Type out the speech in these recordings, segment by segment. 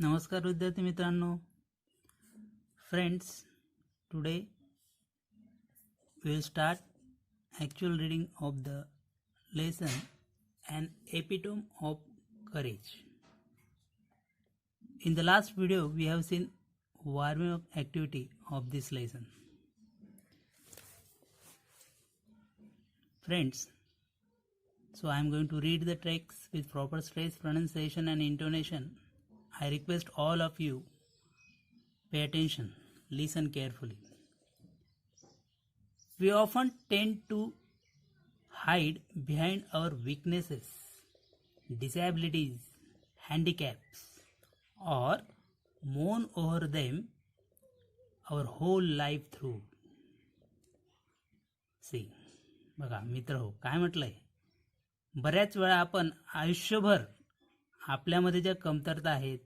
नमस्कार विद्यार्थी मित्रांनो. Friends, today we will start actual reading of the lesson An Epitome of Courage. In the last video we have seen warming up activity of this lesson. Friends, so I am going to read the text with proper stress, pronunciation and intonation. I request all of you pay attention, listen carefully. We often tend to hide behind our weaknesses, disabilities, handicaps, or mourn over them our whole life through. See, बघा मित्र हो, काय म्हटलंय? बऱ्याच वेळा आपण आयुष्यभर आपल्यामध्ये ज्या कमतरता आहेत,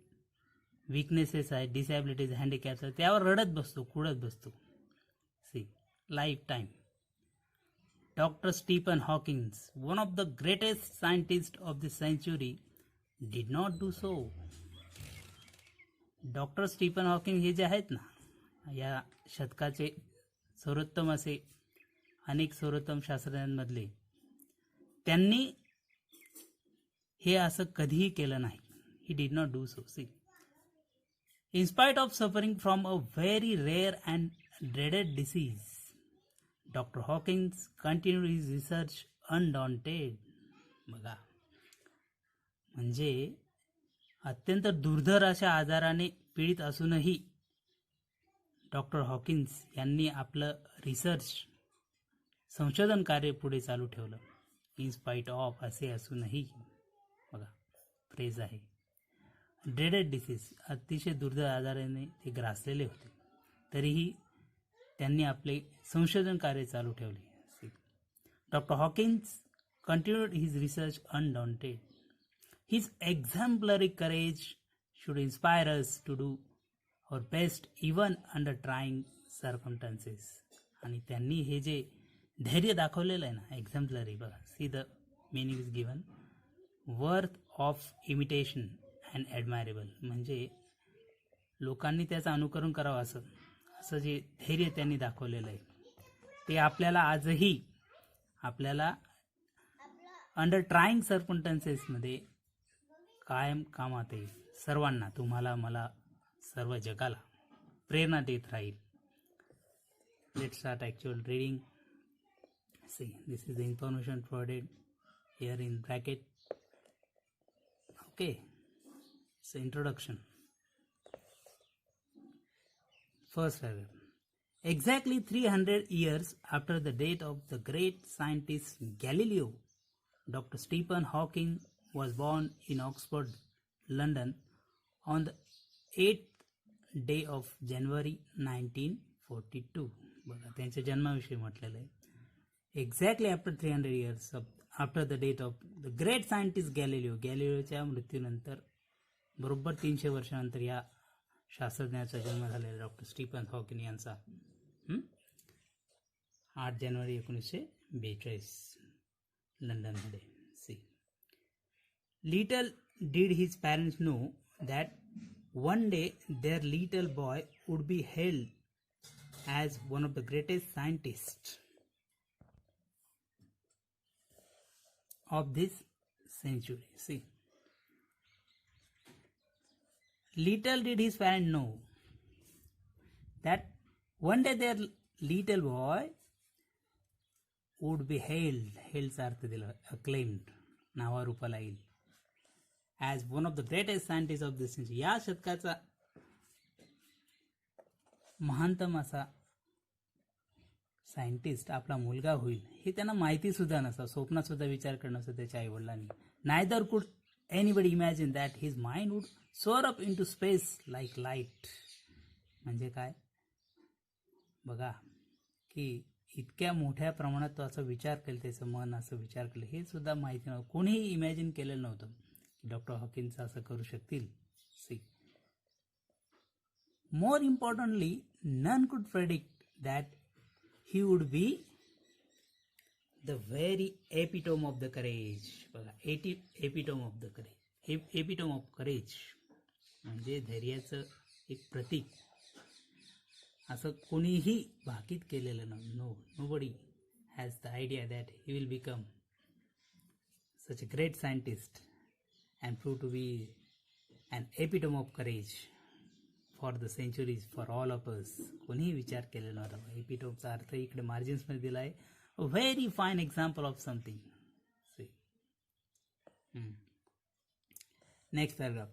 वीकनेसेस आहेत, डिसॅबिलिटीज, हँडिकॅप्स आहेत, त्यावर रडत बसतो, कुडत बसतो. See, lifetime. Dr. Stephen Hawking, one of the greatest scientists of this century, did not do so. Doctor Stephen Hawking हे जे आहेत ना, या शतकाचे सर्वोत्तम असे अनेक सर्वोत्तम शास्त्रज्ञांमधले, त्यांनी हे असं कधीही केलं नाही. He did not do so. See, in spite of suffering from a very rare and dreaded disease, Dr. Hawkins continued his research undaunted. बघा, म्हणजे अत्यंत दुर्धर अशा आजाराने पीडित असूनही डॉक्टर हॉकिन्स यांनी आपलं रिसर्च, संशोधन कार्य पुढे चालू ठेवलं. इन स्पाइट ऑफ असे असूनही. बघा, फ्रेज आहे. ड्रेडेड डिसीज, अतिशय दुर्धर आजाराने ते ग्रासलेले होते, तरीही त्यांनी आपले संशोधन कार्य चालू ठेवले. Doctor Hawkins continued his research undaunted. His exemplary courage should inspire us to do our best even under trying circumstances. आणि त्यांनी हे जे धैर्य दाखवलेलं आहे ना, एक्झॅम्पलरी, बघा, see the meaning is given, worth of imitation and admirable, म्हणजे लोकांनी त्याचं अनुकरण करावं असं जे धैर्य त्यांनी दाखवलेलं आहे, ते आपल्याला आजही आपल्याला अंडर ट्राईंग सर्कमस्टन्सेसमध्ये कायम कामात येईल. सर्वांना, तुम्हाला, मला, सर्व जगाला प्रेरणा देत राहील. Let's start actual reading. See, this is the information provided here in bracket. Okay, so introduction. First paragraph. Exactly 300 years after the date of the great scientist Galileo, Dr. Stephen Hawking was born in Oxford, London, on the 8th day of January 1942. बघा, त्यांच्या जन्माविषयी म्हटलेलं आहे. Exactly after 300 years after the date of the great scientist Galileo, गॅलिलिओच्या मृत्यूनंतर बरोबर 300 वर्षानंतर या शास्त्रज्ञाचा जन्म झालेला डॉक्टर स्टीफन हॉकिंग यांचा 8 जानेवारी 1942 लंडनमध्ये. See, little did his parents know that one day their little boy would be hailed as one of the greatest scientist of this century. See, little did his parents know that one day their little boy would be hailedचा अर्थ दिला, acclaimed, नावारूपाला येईल, as one of the greatest scientists of this century, या शतकाचा महानतम असा scientist आपला मुलगा होईल हे त्यांना माहिती सुद्धा नसतं, स्वप्नात सुद्धा विचार करणं नसतं त्याच्या आईवडिलांनी. नायदर कुड anybody imagine that his mind would soar up into space like light. म्हणजे काय, बघा, की इतक्या मोठ्या प्रमाणात तो असा विचार केला, त्याचं मन असं विचार केलं, हे सुद्धा माहिती नव्हतं, कोणीही इमॅजिन केलेलं नव्हतं की डॉक्टर हॉकिन्स असं करू शकतील. सी, मोर इम्पॉर्टंटली, नन कुड predict that he would be the very epitome of the courage. बघा, epitome of the courage, epitome of courage. म्हणजे धैर्याचं एक प्रतीक असं कोणीही भाकीत केलेलं nobody has the idea that he will become such a great scientist and prove to be an epitome of courage for the centuries for all of us. कोणीही विचार केलेला नव्हता. एपिटोमचा अर्थ इकडे मार्जिन्समध्ये दिला आहे. A very fine example of something. Next paragraph.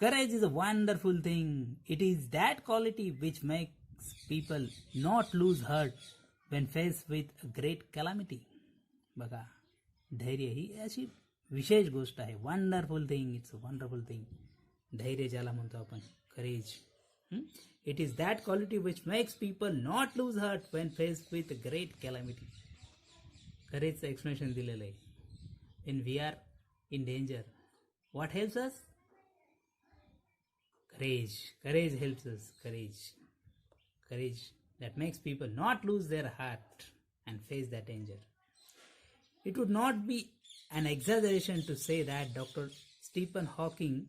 Courage is a wonderful thing. It is that quality which makes people not lose heart when faced with a great calamity. बघा, धैर्य ही अशी विशेष गोष्ट आहे. Wonderful thing, it's a wonderful thing. धैर्य ज्याला म्हणतो आपण, courage. It is that quality which makes people not lose heart when faced with great calamity. करेजचं एक्सप्लेनेशन दिलेलं आहे. When we are in danger, what helps us? Courage. Courage helps us. Courage. Courage that makes people not lose their heart and face that danger. It would not be an exaggeration to say that Dr. Stephen Hawking,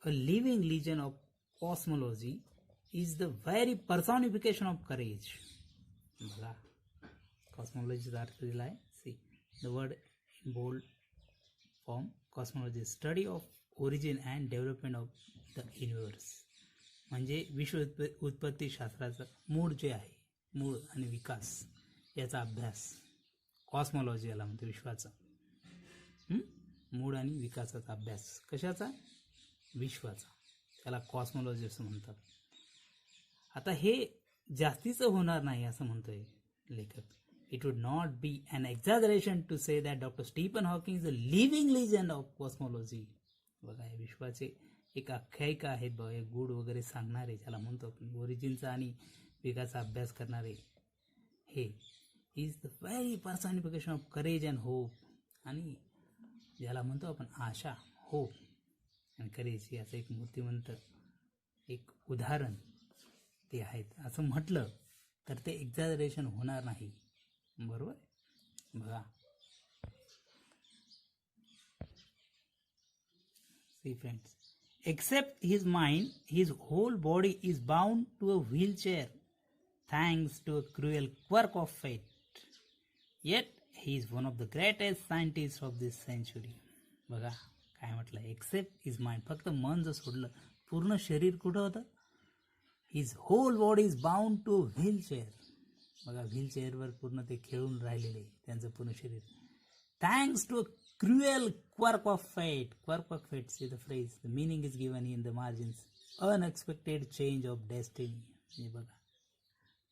a living legend of cosmology, is the very personification of courage. Cosmology is अर्थ दिला आहे. See, the word in bold form, cosmology, study of origin and development of the universe. म्हणजे विश्व उत्पत्ती शास्त्राचं मूळ जे आहे, मूळ आणि विकास याचा अभ्यास कॉस्मॉलॉजी याला म्हणतो. विश्वाचा मूळ आणि विकासाचा अभ्यास. कशाचा? विश्वाचा. त्याला कॉस्मॉलॉजी असं म्हणतात. आता हे जास्तीचं होणार नाही असं म्हणतोय लेखक. It would not be an exaggeration to say that Dr. Stephen Hawking is a living legend of cosmology. बघा, हे विश्वाचे एक आख्यायिका आहेत बघा, एक गूढ वगैरे सांगणारे, ज्याला म्हणतो आपण ओरिजिनचा आणि विकासाचा अभ्यास करणारे. हे is the very personification of courage and hope. आणि ज्याला म्हणतो आपण आशा, होप अँड करेज याचं एक मूर्तिमंत एक उदाहरण ते आहेत असं म्हटलं तर ते एक्झॅजरेशन होणार नाही. बरोबर. बघा, see friends, except his mind, his whole body is bound to a wheelchair thanks to a cruel quirk of fate. Yet he is one of the greatest scientists of this century. बघा काय म्हटलं, accept his mind, फक्त मन जर सोडलं, पूर्ण शरीर कुठं होतं? His whole body is bound to a wheelchair. बघा, व्हीलचेअरवर पूर्ण ते खेळून राहिलेले त्यांचं पूर्ण शरीर. Thanks to a cruel quirk of fate. Quirk of fate is the phrase. The meaning is given in the margins. Unexpected change of destiny. हे बघा,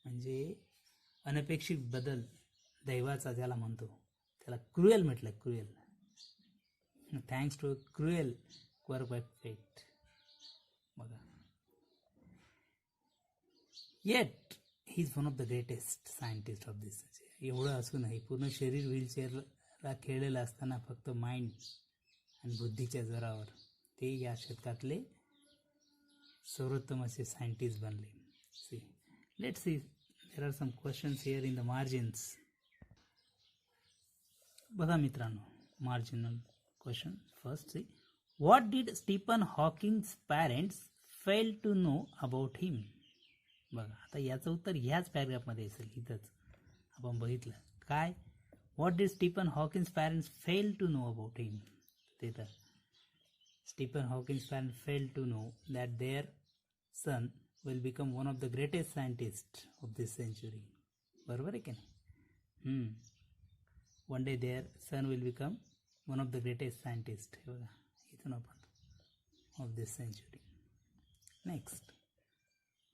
म्हणजे अनपेक्षित बदल दैवाचा ज्याला म्हणतो त्याला क्रुएल म्हटलं. Cruel. Thanks to a cruel quirk of fate. बघा, yet he is one of the greatest scientist of this. एवढं असूनही पूर्ण शरीर व्हीलचेअरला खेळलेलं असताना फक्त माइंड आणि बुद्धीच्या जोरावर ते या शतकातले सर्वोत्तम असे सायंटिस्ट बनले. See, let's see, there are some questions here in the margins. बघा मित्रांनो, marginal question. First, see, what did Stephen Hawking's parents fail to know about him. बघा, आता याचं उत्तर ह्याच पॅराग्राफमध्ये असेल. इथंच आपण बघितलं काय, what did Stephen Hawkins parents fail to know about him. ते तर Stephen Hawkins parents fail to know that their son will become one of the greatest scientist of this century. बरोबर आहे की नाही? One day their son will become one of the greatest scientist. हे बघा, इथून आपण of this century. Next,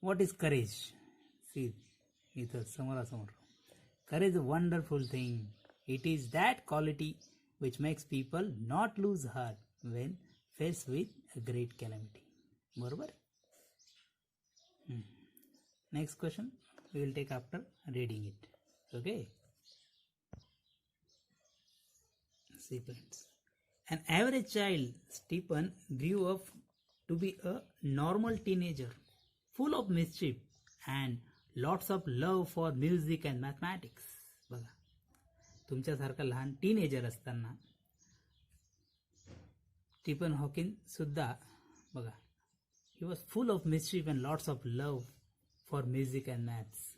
what is courage? See, इथं समोरासमोर. Courage is a wonderful thing. It is that quality which makes people not lose heart when faced with a great calamity. बरोबर? Next question we will take after reading it. Okay? See friends, an average child, Stephen, grew up to be a normal teenager, full of mischief and lots of love for music and mathematics. बघा, तुमच्यासारखा लहान teenager असताना Stephen Hawking सुद्धा बघा, he was full of mystery and lots of love for music and maths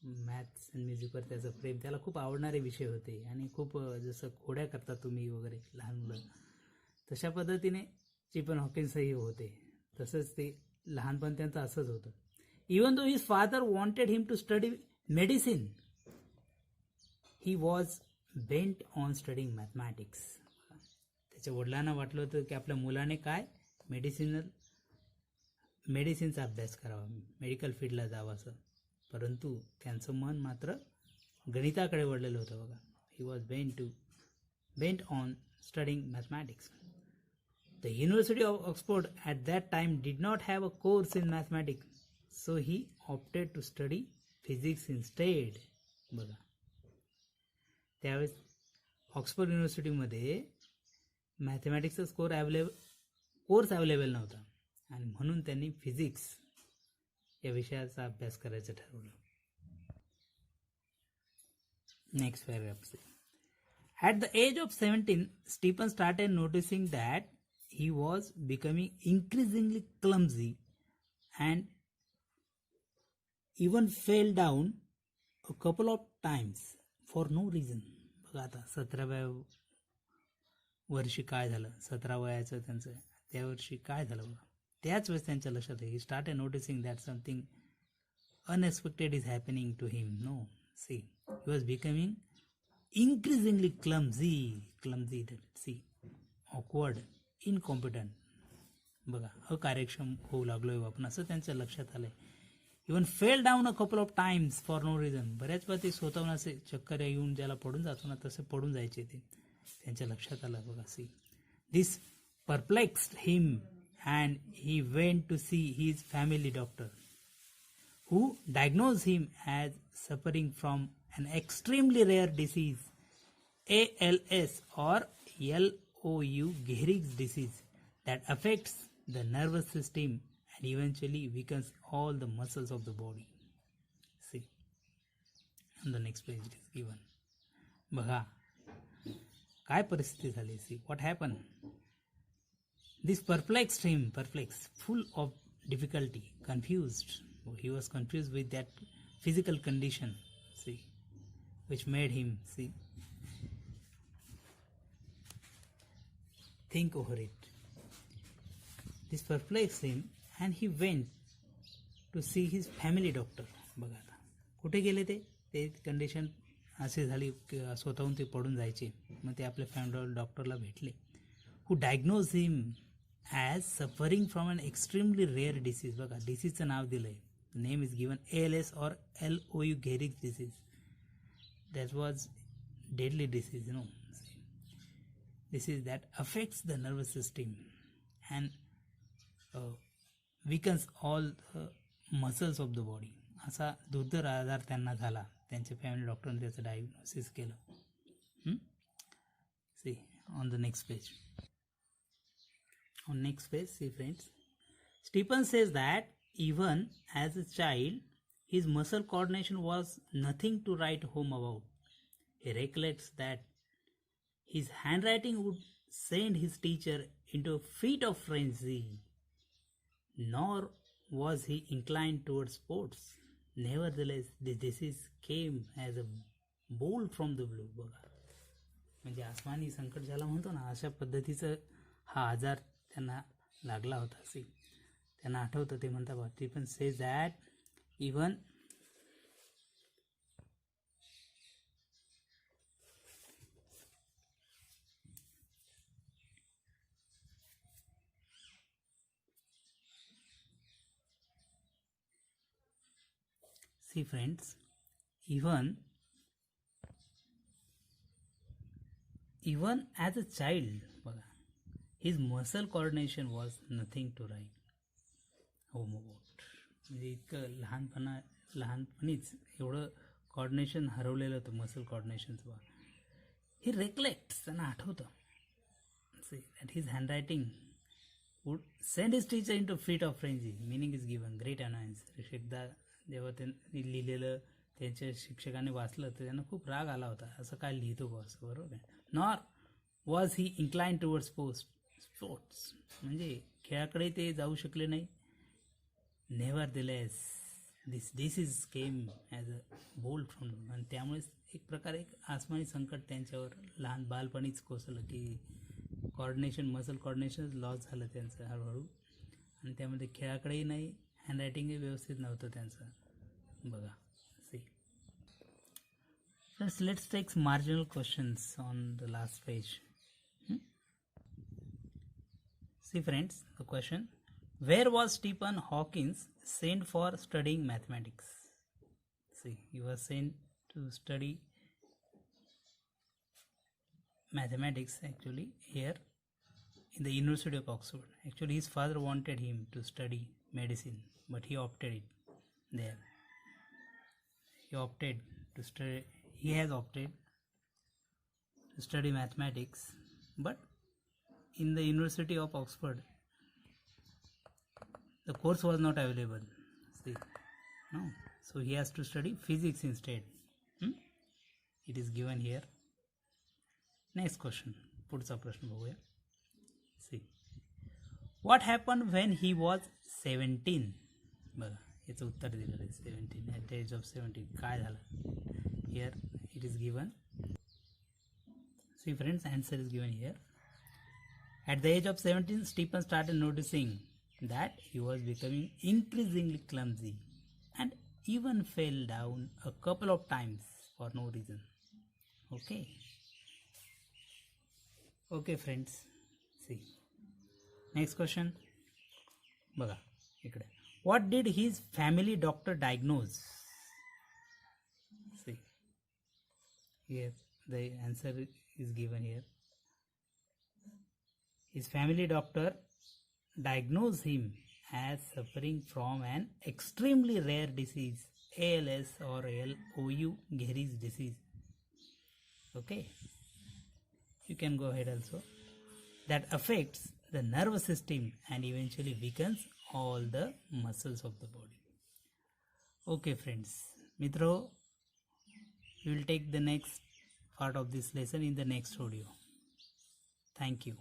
and म्युझिकवर त्याचं प्रेम, त्याला खूप आवडणारे विषय होते आणि खूप जसं खोड्या करता तुम्ही वगैरे लहान मुलं, तशा पद्धतीने स्टीफन हॉकिन्सही होते. तसंच ते लहानपण त्यांचं असंच होतं. Even though his father wanted him to study medicine, he was bent on studying mathematics. त्याच्या वडिलांना वाटलं होतं की आपल्या मुलाने काय मेडिसिनचा अभ्यास करावा, मेडिकल फील्डला जावं असं, परंतु त्यांचं मन मात्र गणिताकडे वळलेलं होतं बघा. He was bent on studying mathematics. The University of Oxford at that time did not have a course in mathematics, so he opted to study physics instead. बघा, त्यावेळेस ऑक्सफोर्ड युनिव्हर्सिटीमध्ये मॅथमॅटिक्सचा कोर्स अवेलेबल नव्हता आणि म्हणून त्यांनी फिजिक्स या विषयाचा अभ्यास करायचं ठरवलं. Next paragraph. At the age of 17, Stephen started noticing that he was becoming increasingly clumsy and even fell down a couple of times for no reason. बघा आता 17व्या वर्षी काय झालं, 17 वयाचं त्यांचं, त्या वर्षी काय झालं बघा, त्याच वेळेस त्यांच्या लक्षात आहे. He started noticing that something unexpected is happening to him. No, see, he was becoming increasingly clumsy, see, awkward, incompetent, बघा, अकार्यक्षम होऊ लागलोय आपण असं त्यांच्या लक्षात आलंय. Even fell down a couple of times for no reason, बऱ्याच वेळा ते स्वतःहून असे चक्कर येऊन ज्याला पडून जातो ना तसे पडून जायचे, ते त्यांच्या लक्षात आलं बघा. See, this perplexed him and he went to see his family doctor, who diagnosed him as suffering from an extremely rare disease, ALS or LOU, Gehrig's disease, that affects the nervous system and eventually weakens all the muscles of the body. See, on the next page it is given. बघा काय परिस्थिती झाली. See what happened. This perplexed him, full of difficulty, confused. He was confused with that physical condition, see, which made him, see, think over it. This perplexed him and he went to see his family doctor. बघा आता कुठे गेले ते condition अशी झाली की स्वतःहून ते पडून जायचे. मग ते आपल्या फॅमिली डॉक्टरला भेटले, who diagnosed him as suffering from an extremely rare disease. बघा, डिसीजचं नाव दिलंय. Name is given ALS or LOU, Gehrig's disease. That was deadly disease, you know. Disease that affects the nervous system and weakens all the muscles of the body. असा दुर्धर आजार त्यांना झाला. त्यांच्या family डॉक्टरने त्याचं डायग्नोसिस केलं. See on the next page. On next page, see friends, Stephen says that even as a child, his muscle coordination was nothing to write home about. He recollects that his handwriting would send his teacher into a fit of frenzy. Nor was he inclined towards sports. Nevertheless, this disease came as a bolt from the blue. बघा, म्हणजे आसमानी संकट ज्याला म्हणतो ना, अशा पद्धतीचं हा आजार त्यांना लागला होता. असे त्यांना आठवतं, ते म्हणतात बघा, ती पण says that even see friends, even as a child, बघा, his muscle coordination was nothing to write home about. म्हणजे इतकं लहानपणीच एवढं कॉर्डिनेशन हरवलेलं होतं, मसल कॉर्डिनेशनचं. ही रेकलेक्ट्स, त्यांना आठवतं, say that his handwriting would send his teacher into fit of frenzy. Meaning is given, great annoyance. एकदा जेव्हा त्यांनी लिहिलेलं त्यांच्या शिक्षकांनी वाचलं तर त्यांना खूप राग आला होता, असं काय लिहितो बॉ असं, बरोबर आहे. Nor was he incline toward sports, म्हणजे खेळाकडे ते जाऊ शकले नाही. Never the less this disease came as a bolt from, आणि त्यामुळेच एक प्रकारे एक आसमानी संकट त्यांच्यावर लहान बालपणीच कोसळलं की मसल कॉर्डिनेशन लॉस झालं त्यांचं हळूहळू, आणि त्यामध्ये खेळाकडेही नाही, हँडरायटिंगही व्यवस्थित नव्हतं त्यांचं. बघा, see friends, let's take marginal questions on the last page. See friends, the question: where was Stephen Hawking sent for studying mathematics? See, he was sent to study mathematics actually here in the University of Oxford. Actually, his father wanted him to study medicine, but he opted it there. He has opted to study mathematics, but in the University of Oxford the course was not available. See, no, so he has to study physics instead. It is given here. Next question, पुढचा प्रश्न बघूया. See, what happened when he was 17? बघा, याचं उत्तर दिलेलं आहे 17. at the age of 17 काय झालं. Here it is given. See friends, answer is given here. At the age of 17, Stephen started noticing that he was becoming increasingly clumsy and even fell down a couple of times for no reason. Okay friends, see. Next question. बघा इकडे. What did his family doctor diagnose? See. Here the answer is given here. His family doctor diagnosed him as suffering from an extremely rare disease, ALS or LOU, Gehry's disease. Okay, you can go ahead also. That affects the nervous system and eventually weakens all the muscles of the body. Okay friends, mitro, we will take the next part of this lesson in the next audio. Thank you.